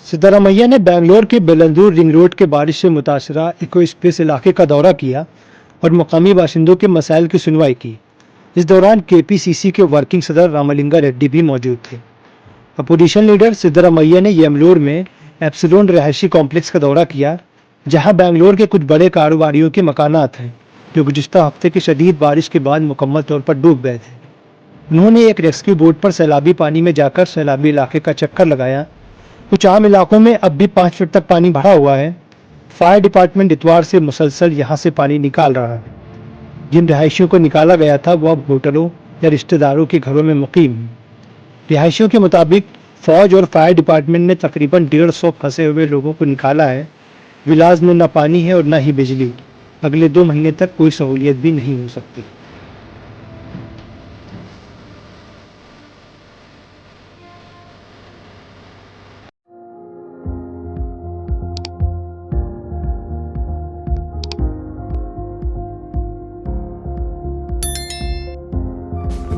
सिद्दारामैया ने बेंगलोर के Bellandur ring road के बारिश से मुतासरा इको स्पेस इलाके का दौरा किया और मुकामी बाशिंदों के मसाइल की सुनवाई की। इस दौरान केपीसीसी के वर्किंग सदर रामलिंगा रेड्डी भी मौजूद थे। अपोजिशन लीडर सिद्दारामैया ने येमलूर में एप्सिलॉन रिहायशी कॉम्प्लेक्स का दौरा किया, जहां बेंगलोर के कुछ बड़े कारोबारियों के मकानात हैं जो गुज़िश्ता हफ्ते की शदीद बारिश के बाद मुकम्मल तौर पर डूब गए थे। उन्होंने एक रेस्क्यू बोट पर सैलाबी पानी में जाकर सैलाबी इलाके का चक्कर लगाया। कुछ आम इलाकों में अब भी 5 फीट तक पानी भरा हुआ है। फायर डिपार्टमेंट इतवार से मुसलसल यहां से पानी निकाल रहा है। जिन रिहायशियों को निकाला गया था वह होटलों या रिश्तेदारों के घरों में मुकीम हैं। रिहायशियों के मुताबिक फौज और फायर डिपार्टमेंट ने तकरीबन 150 फंसे हुए लोगों को निकाला है। विलाज में न पानी है और न ही बिजली। अगले 2 महीने तक कोई सहूलियत भी नहीं हो सकती।